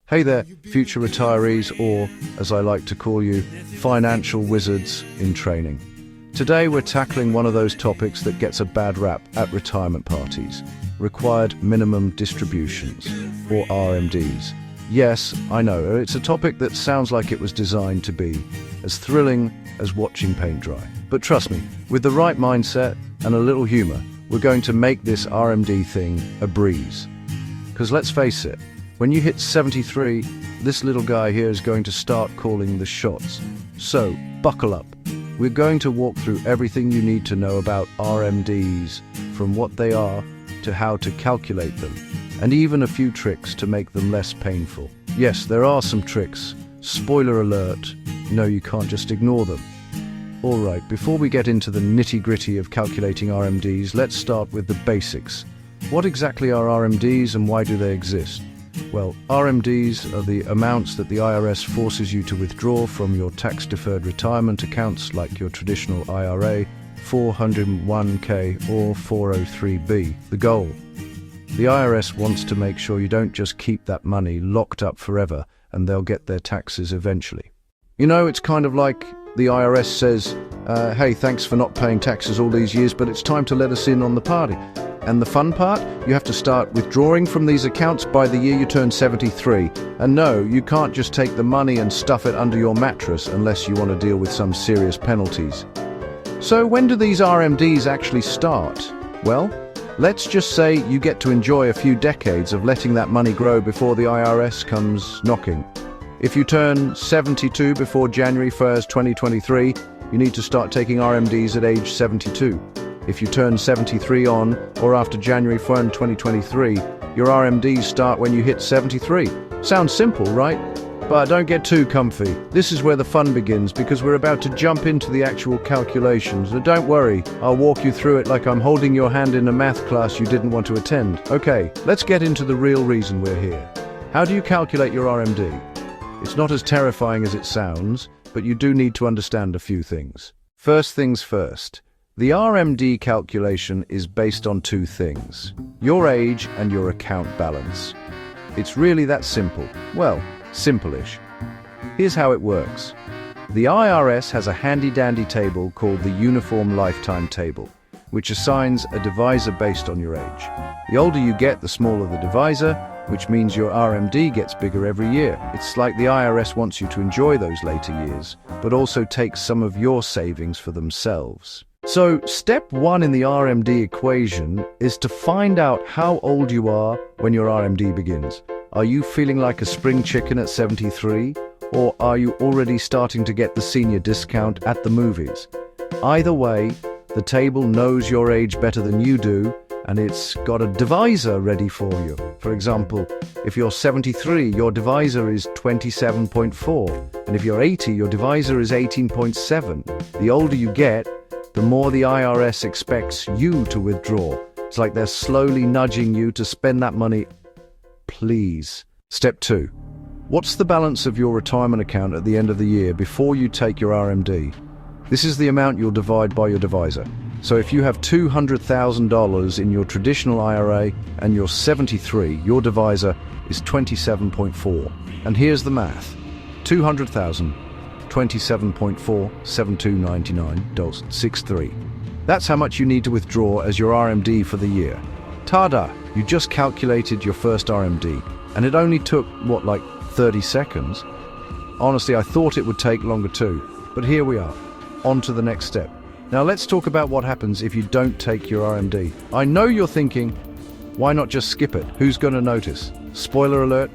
Hey there, future retirees, or, as I like to call you, financial wizards in training. Today we're tackling one of those topics that gets a bad rap at retirement parties, required minimum distributions, or RMDs. Yes, I know, it's a topic that sounds like it was designed to be as thrilling as watching paint dry. But trust me, with the right mindset and a little humor, we're going to make this RMD thing a breeze. Because let's face it, when you hit 73, this little guy here is going to start calling the shots. So, buckle up. We're going to walk through everything you need to know about RMDs, from what they are to how to calculate them, and even a few tricks to make them less painful. Yes, there are some tricks. Spoiler alert, no, you can't just ignore them. Alright, before we get into the nitty-gritty of calculating RMDs, let's start with the basics. What exactly are RMDs and why do they exist? Well, RMDs are the amounts that the IRS forces you to withdraw from your tax-deferred retirement accounts like your traditional IRA, 401k or 403b. The goal: the IRS wants to make sure you don't just keep that money locked up forever and they'll get their taxes eventually. You know, it's kind of like the IRS says, hey, thanks for not paying taxes all these years, but it's time to let us in on the party. And the fun part? You have to start withdrawing from these accounts by the year you turn 73. And no, you can't just take the money and stuff it under your mattress unless you want to deal with some serious penalties. So when do these RMDs actually start? Well, let's just say you get to enjoy a few decades of letting that money grow before the IRS comes knocking. If you turn 72 before January 1st, 2023, you need to start taking RMDs at age 72. If you turn 73 on or after January 1, 2023, your RMDs start when you hit 73. Sounds simple, right? But don't get too comfy. This is where the fun begins because we're about to jump into the actual calculations. And don't worry, I'll walk you through it like I'm holding your hand in a math class you didn't want to attend. Okay, let's get into the real reason we're here. How do you calculate your RMD? It's not as terrifying as it sounds, but you do need to understand a few things. First things first. The RMD calculation is based on two things: your age and your account balance. It's really that simple. Well, simple-ish. Here's how it works. The IRS has a handy-dandy table called the Uniform Lifetime Table, which assigns a divisor based on your age. The older you get, the smaller the divisor, which means your RMD gets bigger every year. It's like the IRS wants you to enjoy those later years, but also take some of your savings for themselves. So, step one in the RMD equation is to find out how old you are when your RMD begins. Are you feeling like a spring chicken at 73? Or are you already starting to get the senior discount at the movies? Either way, the table knows your age better than you do, and it's got a divisor ready for you. For example, if you're 73, your divisor is 27.4, and if you're 80, your divisor is 18.7. The older you get, the more the IRS expects you to withdraw. It's like they're slowly nudging you to spend that money. Please. Step 2. What's the balance of your retirement account at the end of the year before you take your RMD? This is the amount you'll divide by your divisor. So if you have $200,000 in your traditional IRA and you're 73, your divisor is 27.4. And here's the math. 200,000. 27.47299.63. That's how much you need to withdraw as your RMD for the year. Ta-da! You just calculated your first RMD, and it only took, like 30 seconds? Honestly, I thought it would take longer too, but here we are. On to the next step. Now let's talk about what happens if you don't take your RMD. I know you're thinking, why not just skip it? Who's going to notice? Spoiler alert,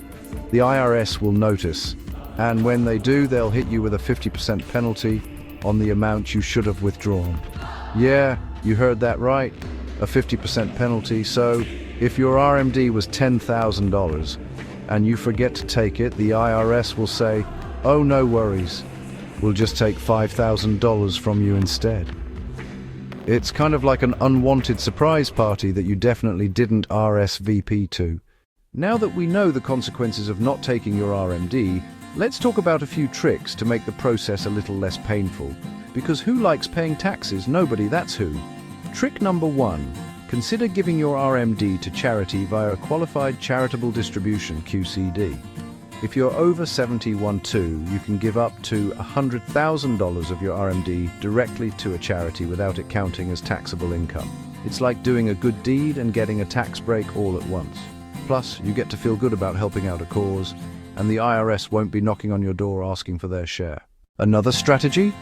the IRS will notice. And when they do, they'll hit you with a 50% penalty on the amount you should have withdrawn. Yeah, you heard that right, a 50% penalty. So if your RMD was $10,000 and you forget to take it, the IRS will say, oh, no worries, we'll just take $5,000 from you instead. It's kind of like an unwanted surprise party that you definitely didn't RSVP to. Now that we know the consequences of not taking your RMD, let's talk about a few tricks to make the process a little less painful. Because who likes paying taxes? Nobody, that's who. Trick number 1. Consider giving your RMD to charity via a qualified charitable distribution (QCD). If you're over 71.2, you can give up to $100,000 of your RMD directly to a charity without it counting as taxable income. It's like doing a good deed and getting a tax break all at once. Plus, you get to feel good about helping out a cause, and the IRS won't be knocking on your door asking for their share. Another strategy?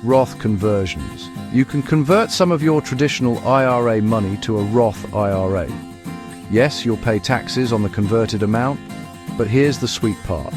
Roth conversions. You can convert some of your traditional IRA money to a Roth IRA. Yes, you'll pay taxes on the converted amount, but here's the sweet part.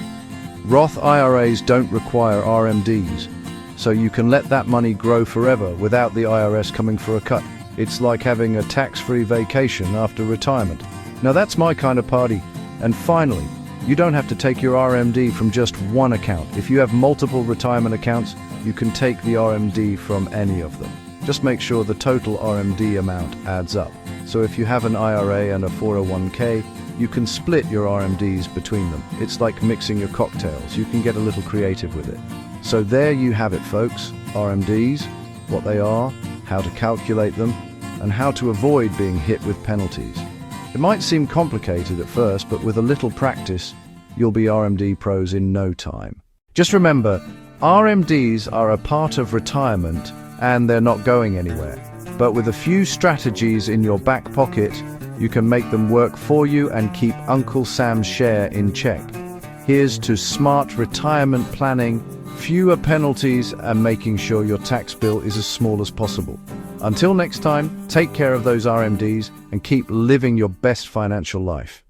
Roth IRAs don't require RMDs, so you can let that money grow forever without the IRS coming for a cut. It's like having a tax-free vacation after retirement. Now that's my kind of party. And finally, you don't have to take your RMD from just one account. If you have multiple retirement accounts, you can take the RMD from any of them. Just make sure the total RMD amount adds up. So if you have an IRA and a 401k, you can split your RMDs between them. It's like mixing your cocktails. You can get a little creative with it. So there you have it, folks. RMDs, what they are, how to calculate them, and how to avoid being hit with penalties. It might seem complicated at first, but with a little practice, you'll be RMD pros in no time. Just remember, RMDs are a part of retirement and they're not going anywhere. But with a few strategies in your back pocket, you can make them work for you and keep Uncle Sam's share in check. Here's to smart retirement planning, fewer penalties, and making sure your tax bill is as small as possible. Until next time, take care of those RMDs and keep living your best financial life.